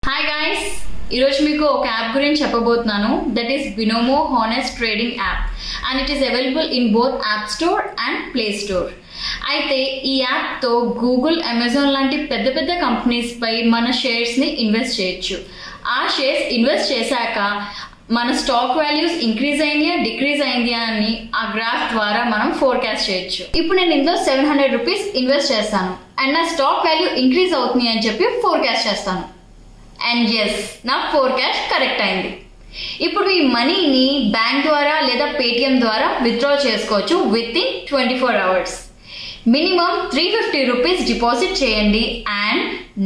Hi guys, ఈరోజు మీకు ఒక యాప్ గురించి చెప్పబోతున్నాను. That is Binomo Honest Trading app and it is available in both app store and play store. అయితే ఈ యాప్తో గూగుల్, అమెజాన్ లాంటి పెద్ద పెద్ద కంపెనీస్ పై మన షేర్స్ని ఇన్వెస్ట్ చేయొచ్చు. ఆ షేర్స్ ఇన్వెస్ట్ చేశాక మన స్టాక్ వాల్యూస్ ఇంక్రీజ్ అయిందా డిక్రీజ్ అయిందా అని ఆ గ్రాఫ్ ద్వారా మనం ఫోర్కాస్ట్ చేయొచ్చు. ఇప్పుడు నేను ఇందులో 700 రూపీస్ ఇన్వెస్ట్ చేస్తాను అండ్ నా స్టాక్ వాల్యూ ఇంక్రీజ్ అవుతుంది అని చెప్పి ఫోర్కాస్ట్ చేస్తాను. అండ్ ఎస్, నా ఫోర్కాస్ట్ కరెక్ట్ అయింది. ఇప్పుడు ఈ మనీని బ్యాంక్ ద్వారా లేదా పేటిఎం ద్వారా విత్డ్రా చేసుకోవచ్చు with in 24 hours. Minimum 350 rupees deposit చేయండి అండ్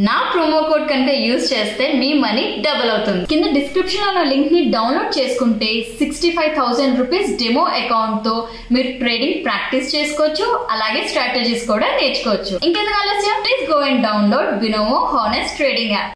నా ప్రోమో కోడ్ కనుక యూజ్ చేస్తే మీ మనీ డబుల్ అవుతుంది. కింద డిస్క్రిప్షన్ లో లింక్ ని డౌన్లోడ్ చేసుకుంటే 65,000 రూపీస్ డెమో అకౌంట్ తో మీరు ట్రేడింగ్ ప్రాక్టీస్ చేసుకోవచ్చు, అలాగే స్ట్రాటజీస్ కూడా నేర్చుకోవచ్చు. ఇంకెందుకు ఆలస్యం, please go and download Binomo Honest Trading app.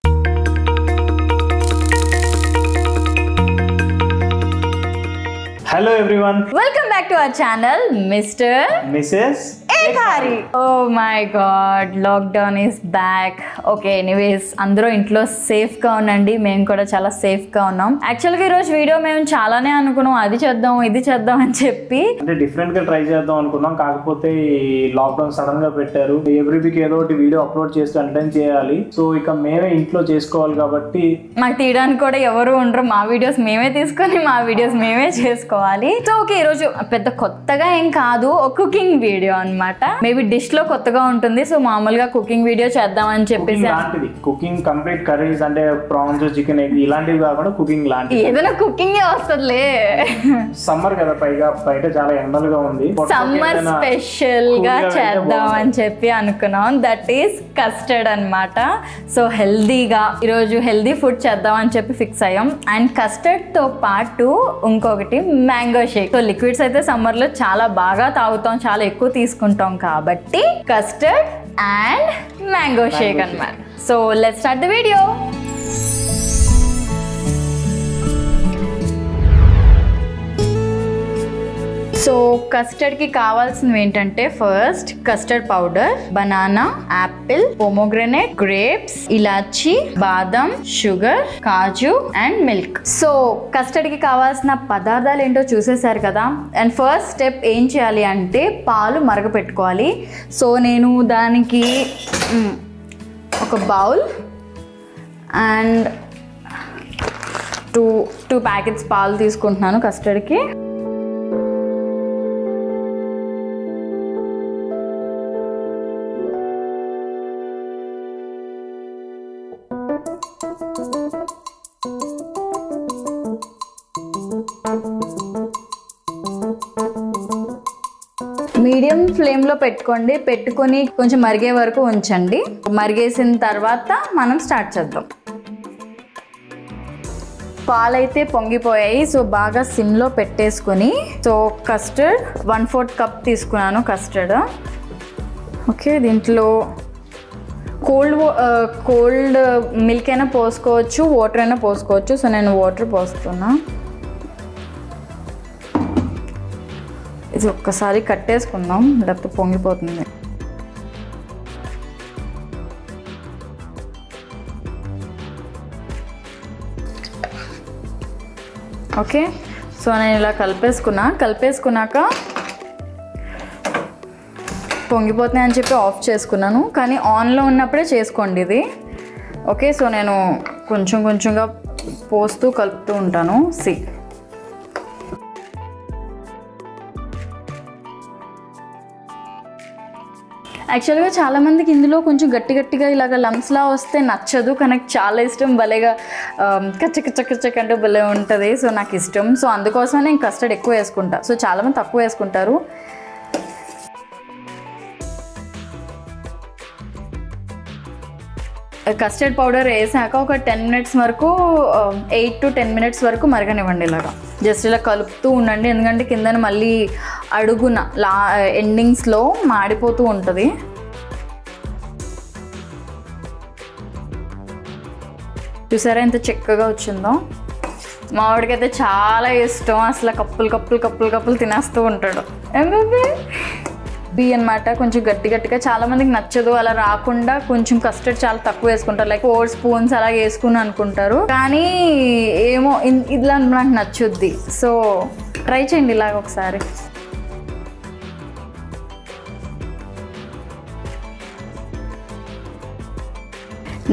Hello everyone. Welcome back to our channel, Mr. Mrs. Ekhari. Oh my god, lockdown is back. Okay, anyways, అందరూ ఇంట్లో సేఫ్ గా ఉండండి. మేము కూడా చాలా సేఫ్ గా ఉన్నాం. యాక్చువల్ గా ఈ రోజు వీడియో మేము చాలానే అనుకున్నాం, అది చేద్దాం ఇది చేద్దాం అని చెప్పి, అంటే డిఫరెంట్ గా ట్రై చేద్దాం అనుకున్నాం. కాకపోతే ఈ లాక్డౌన్ సడన్ గా పెట్టారు. ఎవ్రీ వీక్ ఏదో ఒకటి వీడియో అప్లోడ్ చేస్తూ ఎంటర్టైన్ చేయాలి. సో ఇక మేమే ఇంట్లో చేసుకోవాలి కాబట్టి మాకు తీయడానికి కూడా ఎవరు ఉండరు. మా వీడియోస్ మేమే తీసుకొని మా వీడియోస్ మేమే చేసుకోవాలి. సో ఓకే, ఈ రోజు పెద్ద కొత్తగా ఏం కాదు, ఒక కుకింగ్ వీడియో అన్నమాట. మేబీ డిష్ లో కొత్తగా ఉంటుంది. సో మామూలుగా కుకింగ్ వీడియో చేద్దామని చెప్పేసి, కుకింగ్ కంప్లీట్ కర్రీస్ అంటే ప్రాన్స్, చికెన్ ఇలాంటివి కాకుండా కుకింగ్ లాంటివి ఏదైనా కుకింగ్ వస్తుందిలే. సమ్మర్ కదా, పైగా బయట చాలా ఎండలుగా ఉంది. సమ్మర్ స్పెషల్ గా చేద్దాం అని చెప్పి అనుకున్నాం. దట్ ఈస్ కస్టర్డ్ అన్నమాట. సో హెల్దీగా ఈరోజు హెల్దీ ఫుడ్ చేద్దాం అని చెప్పి ఫిక్స్ అయ్యాం. అండ్ కస్టర్డ్ తో పాటు ఇంకొకటి మ్యాంగో షేక్. సో లిక్విడ్స్ అయితే సమ్మర్ లో చాలా బాగా తాగుతాం, చాలా ఎక్కువ తీసుకుంటాం కాబట్టి కస్టర్డ్ అండ్ మ్యాంగో షేక్ అన్నమాట. So let's start the video. So కస్టర్డ్కి కావాల్సినవి ఏంటంటే, first custard powder, banana, apple, pomegranate, grapes, ఇలాచి, బాదం, షుగర్, కాజు అండ్ మిల్క్. సో కస్టర్డ్కి కావాల్సిన పదార్థాలు ఏంటో చూసేశారు కదా. అండ్ ఫస్ట్ స్టెప్ ఏం చేయాలి అంటే పాలు మరగపెట్టుకోవాలి. సో నేను దానికి ఒక బౌల్ అండ్ టూ ప్యాకెట్స్ పాలు తీసుకుంటున్నాను కస్టర్డ్కి. మీడియం ఫ్లేమ్లో పెట్టుకోండి, పెట్టుకొని కొంచెం మరిగే వరకు ఉంచండి. మరిగేసిన తర్వాత మనం స్టార్ట్ చేద్దాం. పాలైతే పొంగిపోయాయి. సో బాగా సిమ్లో పెట్టేసుకొని, సో కస్టర్డ్ 1/4 కప్ తీసుకున్నాను కస్టర్డ్. ఓకే, దీంట్లో కోల్డ్ మిల్క్ అయినా పోసుకోవచ్చు, వాటర్ అయినా పోసుకోవచ్చు. సో నేను వాటర్ పోస్తున్నా. ఇది ఒక్కసారి కట్టేసుకుందాం, లేకపోతే పొంగిపోతుంది. ఓకే, సో నేను ఇలా కలిపేసుకున్నాక పొంగిపోతున్నాయి అని చెప్పి ఆఫ్ చేసుకున్నాను. కానీ ఆన్లో ఉన్నప్పుడే చేసుకోండి ఇది. ఓకే, సో నేను కొంచెంగా పోస్తూ కలుపుతూ ఉంటాను. యాక్చువల్గా చాలామందికి ఇందులో కొంచెం గట్టిగా ఇలాగ లంప్స్లా వస్తే నచ్చదు, కానీ నాకు చాలా ఇష్టం. భలేగా కచ్చ అంటే భలే ఉంటుంది. సో నాకు ఇష్టం. సో అందుకోసం నేను కస్టర్డ్ ఎక్కువ వేసుకుంటా. సో చాలామంది తక్కువ వేసుకుంటారు. కస్టర్డ్ పౌడర్ వేసాక ఒక 10 minutes వరకు, 8 to 10 minutes వరకు మరగనివ్వండి. ఇలాగా జస్ట్ ఇలా కలుపుతూ ఉండండి, ఎందుకంటే కింద మళ్ళీ అడుగున ఎండింగ్స్లో మాడిపోతూ ఉంటుంది. చూసారా ఎంత చక్కగా వచ్చిందో. మా వాడికైతే చాలా ఇష్టం. అసలు కప్పులు తినేస్తూ ఉంటాడు. బీ అనమాట, కొంచెం గట్టిగా. చాలా మందికి నచ్చదు, అలా రాకుండా కొంచెం కస్టర్డ్ చాలా తక్కువ వేసుకుంటారు, లైక్ 4 స్పూన్స్ అలా వేసుకుని అనుకుంటారు. కానీ ఏమో ఇలా నాకు నచ్చుద్ది. సో ట్రై చేయండి ఇలాగ ఒకసారి.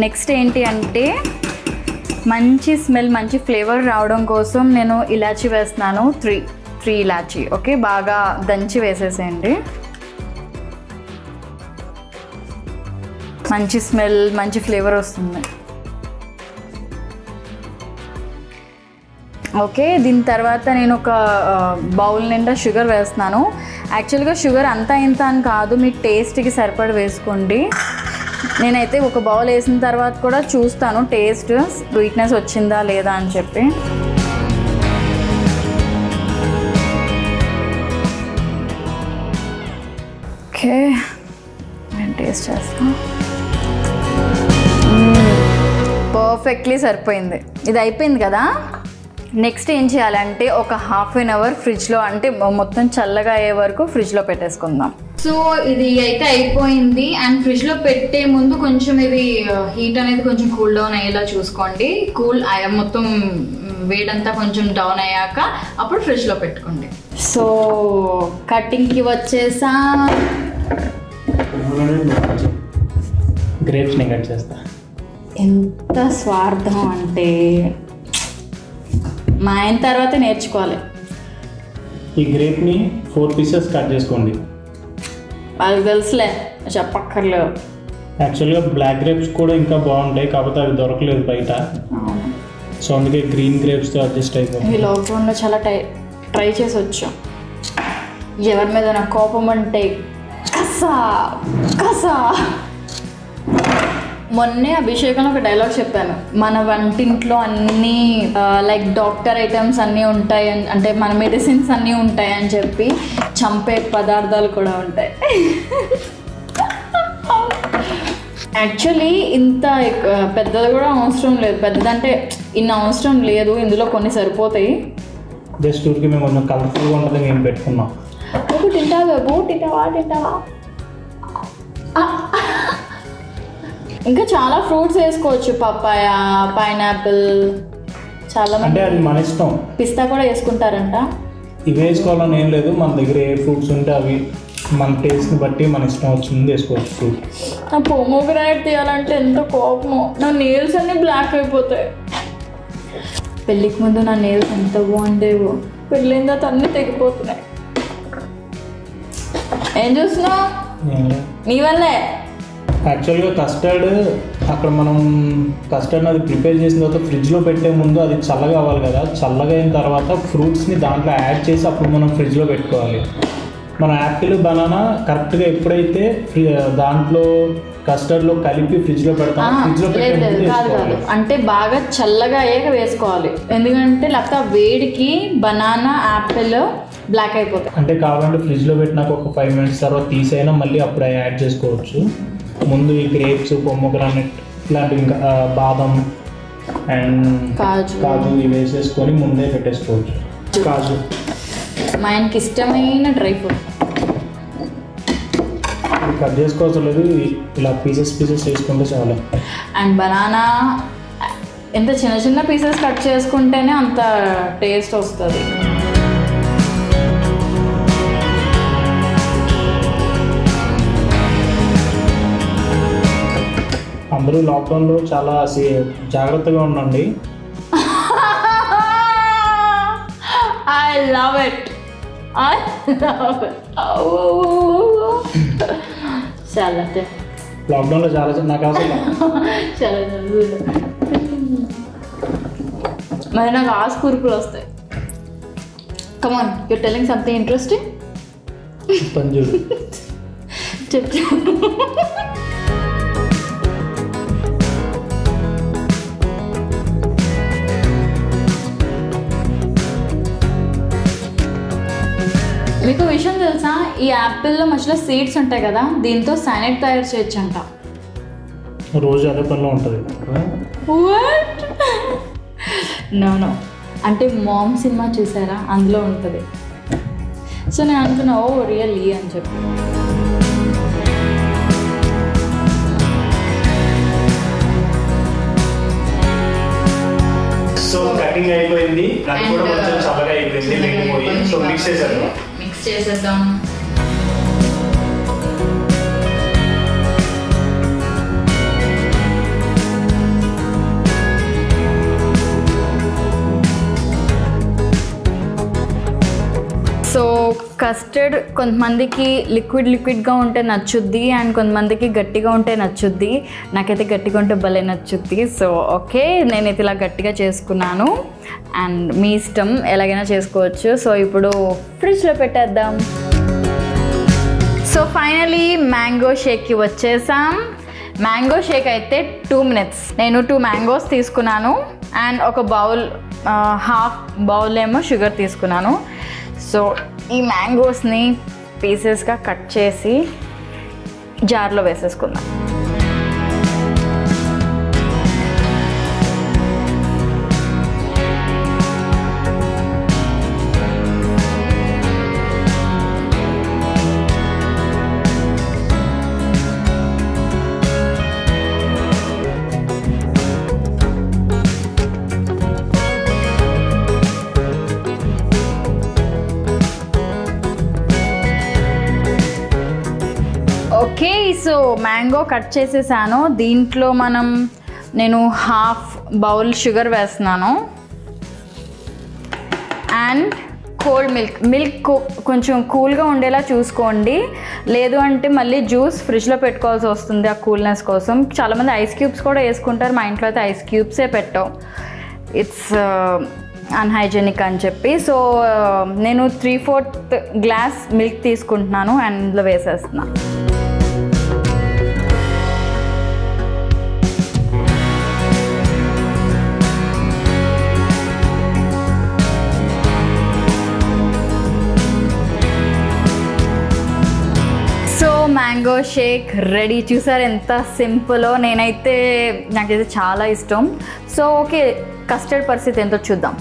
నెక్స్ట్ ఏంటి అంటే మంచి స్మెల్, మంచి ఫ్లేవర్ రావడం కోసం నేను ఇలాచీ వేస్తున్నాను. 3 ఇలాచీ. ఓకే, బాగా దంచి వేసేసేయండి. మంచి స్మెల్, మంచి ఫ్లేవర్ వస్తుంది. ఓకే, దీని తర్వాత నేను ఒక బౌల్ నిండా షుగర్ వేస్తున్నాను. యాక్చువల్గా షుగర్ అంతా ఇంత అని కాదు, మీ టేస్ట్కి సరిపడి వేసుకోండి. నేనైతే ఒక బౌల్ వేసిన తర్వాత కూడా చూస్తాను టేస్ట్ స్వీట్నెస్ వచ్చిందా లేదా అని చెప్పి. ఓకే, నేను టేస్ట్ చేస్తాను. పర్ఫెక్ట్లీ సరిపోయింది. ఇది అయిపోయింది కదా. నెక్స్ట్ ఏం చేయాలంటే ఒక ½ an hour ఫ్రిడ్జ్లో, అంటే మొత్తం చల్లగా అయ్యే వరకు ఫ్రిడ్జ్లో పెట్టేసుకుందాం. సో ఇది అయితే అయిపోయింది. అండ్ ఫ్రిడ్జ్లో పెట్టే ముందు కొంచెం ఇది హీట్ అనేది కొంచెం కూల్ డౌన్ అయ్యేలా చూసుకోండి. మొత్తం వేడంతా కొంచెం డౌన్ అయ్యాక అప్పుడు ఫ్రిడ్జ్లో పెట్టుకోండి. సో కటింగ్కి వచ్చేసా. గ్రేప్స్ని కట్ చేస్తా. ఎంత స్వార్థం అంటే మా ఆయన తర్వాత నేర్చుకోవాలి. ఈ గ్రేప్ని 4 pieces కట్ చేసుకోండి. వాళ్ళకి తెలుసులే, చెప్పక్కర్లేదు. యాక్చువల్గా బ్లాక్ గ్రేప్స్ కూడా ఇంకా బాగుంటాయి, కాకపోతే అవి దొరకలేదు బయట. సో అందుకే గ్రీన్ గ్రేప్స్తో అడ్జస్ట్ అయిపోయింది. ఈ లాక్డౌన్లో చాలా ట్రై చేసి వచ్చాం. ఎవరి మీద నాకు కోపం అంటే కసా. మొన్నే అభిషేకంలో ఒక డైలాగ్ చెప్పాను, మన వంటింట్లో అన్నీ లైక్ డాక్టర్ ఐటమ్స్ అన్నీ ఉంటాయి, అంటే మన మెడిసిన్స్ అన్నీ ఉంటాయి అని చెప్పి చంపే పదార్థాలు కూడా ఉంటాయి. యాక్చువల్లీ ఇంత పెద్దది కూడా అవసరం లేదు, పెద్దదంటే ఇన్ని అవసరం లేదు, ఇందులో కొన్ని సరిపోతాయి. జస్ట్ ఊరికి మేము కొంచెం కలర్ఫుల్గా ఉంటుంది మేము పెట్టుకున్నాం. తింటావా ఇంకా చాలా ఫ్రూట్స్ వేసుకోవచ్చు, పప్పాయ, పైనాపిల్, చాలా అంటే అది మన ఇష్టం. పిస్తా కూడా వేసుకుంటారంట. ఇవి వేసుకోవాలని ఏం లేదు, మన దగ్గర ఏ ఫ్రూట్స్ ఉంటే అవి మన టేస్ట్ని బట్టి మన ఇష్టం వచ్చింది వేసుకోవచ్చు ఫ్రూట్. నా పొమోగ్రానైట్ తీయాలంటే ఎంత కోపమో, నా నెయిల్స్ అన్నీ బ్లాక్ అయిపోతాయి. పెళ్ళికి ముందు నా నెయిల్స్ ఎంత బాగుండేవో, పెళ్ళైన తర్వాత అన్నీ తెగిపోతున్నాయి. ఏం చూస్తున్నావు? నీ వల్లే. యాక్చువల్గా కస్టర్డ్ అక్కడ మనం కస్టర్డ్ అది ప్రిపేర్ చేసిన తర్వాత ఫ్రిడ్జ్లో పెట్టే ముందు అది చల్లగా అవ్వాలి కదా. చల్లగా అయిన తర్వాత ఫ్రూట్స్ని దాంట్లో యాడ్ చేసి అప్పుడు మనం ఫ్రిడ్జ్లో పెట్టుకోవాలి. మన యాపిల్, బనానా కరెక్ట్గా ఎప్పుడైతే దాంట్లో కస్టర్డ్లో కలిపి ఫ్రిడ్జ్లో పెడతాం, ఫ్రిడ్జ్లో కాదు, అంటే బాగా చల్లగా అయ్యాక వేసుకోవాలి. ఎందుకంటే లేకపోతే వేడికి బనానా, యాపిల్ బ్లాక్ అయిపోతాయి. అంటే కావాలంటే ఫ్రిడ్జ్లో పెట్టినాక ఒక 5 minutes తర్వాత తీసైనా మళ్ళీ అప్పుడు యాడ్ చేసుకోవచ్చు. ముందు ఈ గ్రేప్స్, పొమోగ్రానైట్ ఇలాంటివి, ఇంకా బాదం అండ్ కాజు ఇవి వేసేసుకొని ముందే పెట్టేసుకోవచ్చు. కాజు మా ఆయనకి ఇష్టమైన డ్రై ఫ్రూట్. కట్ చేసుకోవచ్చు లేదు, ఇలా పీసెస్ వేసుకుంటే చాలు. అండ్ బనానా ఎంత చిన్న పీసెస్ కట్ చేసుకుంటేనే అంత టేస్ట్ వస్తుంది. అందరూ లాక్డౌన్లో చాలా జాగ్రత్తగా ఉండండి. I love it. చాలా లాక్డౌన్లో చాలా నాకు అసలు మరి నాకు ఆస్కూర్పులు వస్తాయి. కమాన్, యూర్ టెలింగ్ సంథింగ్ ఇంట్రెస్టింగ్. పంజుడు చెప్పు. మీకు విషయం తెలుసా, ఈ యాపిల్లో మధ్యలో సీడ్స్ ఉంటాయి కదా, దీంతో సైనైడ్ తయారు చేయొచ్చు అంట. రోజు అదే పనిలో ఉంటుంది. నో అంటే మామ్ సినిమా చూసారా, అందులో ఉంటుంది. సో నేను అనుకున్నా ఓ రియల్లీ అని చెప్పి. కటింగ్ అయిపోయింది, అది కూడా కొంచెం చల్లగా అయిపోయింది లేకపోయి. సో మిక్స్ చేసేద్దాం. సో కస్టర్డ్ కొంతమందికి లిక్విడ్గా ఉంటే నచ్చుద్ది అండ్ కొంతమందికి గట్టిగా ఉంటే నచ్చుద్ది. నాకైతే గట్టిగా ఉంటే భలే నచ్చుద్ది. సో ఓకే, నేనైతే ఇలా గట్టిగా చేసుకున్నాను అండ్ మీ ఇష్టం, ఎలాగైనా చేసుకోవచ్చు. సో ఇప్పుడు ఫ్రిడ్జ్లో పెట్టేద్దాం. సో ఫైనలీ మ్యాంగో షేక్కి వచ్చేసాం. మ్యాంగో షేక్ అయితే 2 minutes. నేను 2 mangoes తీసుకున్నాను అండ్ ఒక బౌల్, హాఫ్ బౌల్ ఏమో షుగర్ తీసుకున్నాను. సో ఈ మ్యాంగోస్ని పీసెస్గా కట్ చేసి జార్లో వేసేసుకుందాం. ఓకే, సో మ్యాంగో కట్ చేసేసాను. దీంట్లో నేను హాఫ్ బౌల్ షుగర్ వేస్తున్నాను అండ్ కోల్డ్ మిల్క్ కొంచెం కూల్గా ఉండేలా చూసుకోండి, లేదు అంటే మళ్ళీ జ్యూస్ ఫ్రిడ్జ్లో పెట్టుకోవాల్సి వస్తుంది ఆ కూల్నెస్ కోసం. చాలామంది ఐస్ క్యూబ్స్ కూడా వేసుకుంటారు, మా ఇంట్లో అయితే ఐస్ క్యూబ్సే పెట్టాం, ఇట్స్ అన్హైజెనిక్ అని చెప్పి. సో నేను 3/4 గ్లాస్ మిల్క్ తీసుకుంటున్నాను అండ్ ఇందులో వేసేస్తున్నాను. Mango shake ready. చూసారు ఎంత సింపుల్లో. నాకైతే చాలా ఇష్టం. సో ఓకే, కస్టర్డ్ పరిస్థితి ఎంతో చూద్దాం.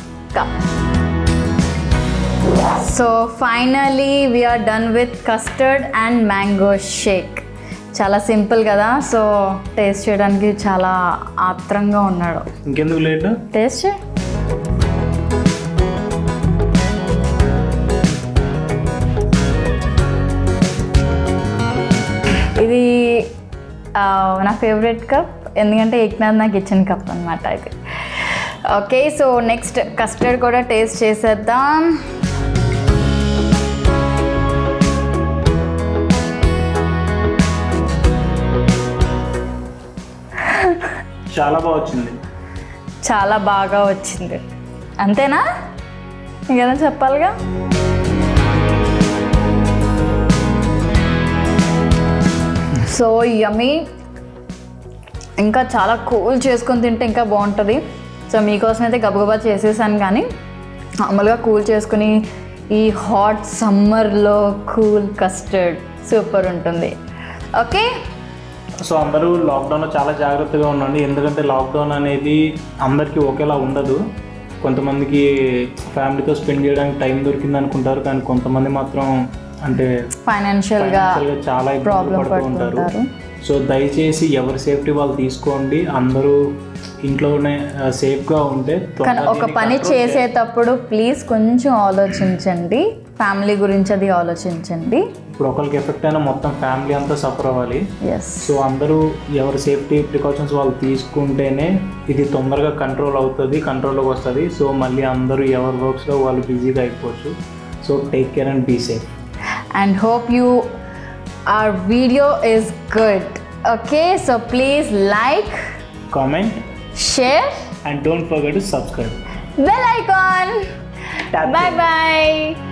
So finally we are done with custard and mango shake. చాలా సింపుల్ కదా. సో టేస్ట్ చేయడానికి చాలా ఆత్రంగా ఉన్నాడు. ఇంకెందుకు లేట్, టేస్ట్ చేయి. ఇది నా ఫేవరెట్ కప్, ఎందుకంటే ఏక్నాథ్ నాకు ఇచ్చిన కప్ అనమాట ఇది. ఓకే, సో నెక్స్ట్ కస్టర్డ్ కూడా టేస్ట్ చేసేద్దాం. చాలా బాగా వచ్చింది. అంతేనా? ఇంకేనా చెప్పాలిగా. So yummy. ఇంకా చాలా కూల్ చేసుకొని తింటే ఇంకా బాగుంటుంది. సో మీకోసం అయితే గబగబా చేసేసాను, కానీ మామూలుగా కూల్ చేసుకుని ఈ హాట్ సమ్మర్లో కూల్ కస్టర్డ్ సూపర్ ఉంటుంది. ఓకే, సో అందరూ లాక్డౌన్లో చాలా జాగ్రత్తగా ఉండండి, ఎందుకంటే లాక్డౌన్ అనేది అందరికీ ఒకేలా ఉండదు. కొంతమందికి ఫ్యామిలీతో స్పెండ్ చేయడానికి టైం దొరికింది అనుకుంటారు, కానీ కొంతమంది మాత్రం అంటే ఫైనాన్షియల్గా చాలా ఇబ్బందులు పడుతూ ఉంటారు. సో దయచేసి ఎవరి సేఫ్టీ వాళ్ళు తీసుకోండి, అందరూ ఇంట్లోనే సేఫ్గా ఉంటే. కానీ ఒక పని చేసేటప్పుడు ప్లీజ్ కొంచెం ఆలోచించండి, ఫ్యామిలీ గురించి అది ఆలోచించండి. ఇప్పుడు ఒకరికి ఎఫెక్ట్ అయినా మొత్తం ఫ్యామిలీ అంతా సఫర్ అవ్వాలి. సో అందరూ ఎవరి సేఫ్టీ ప్రికాషన్స్ వాళ్ళు తీసుకుంటేనే ఇది తొందరగా కంట్రోల్లోకి వస్తుంది. సో మళ్ళీ అందరూ ఎవరి వర్క్స్లో వాళ్ళు బిజీగా అయిపోవచ్చు. So take care and be safe. And hope our video is good. Okay, so please like, comment, share and don't forget to subscribe. Bell icon. Bye bye.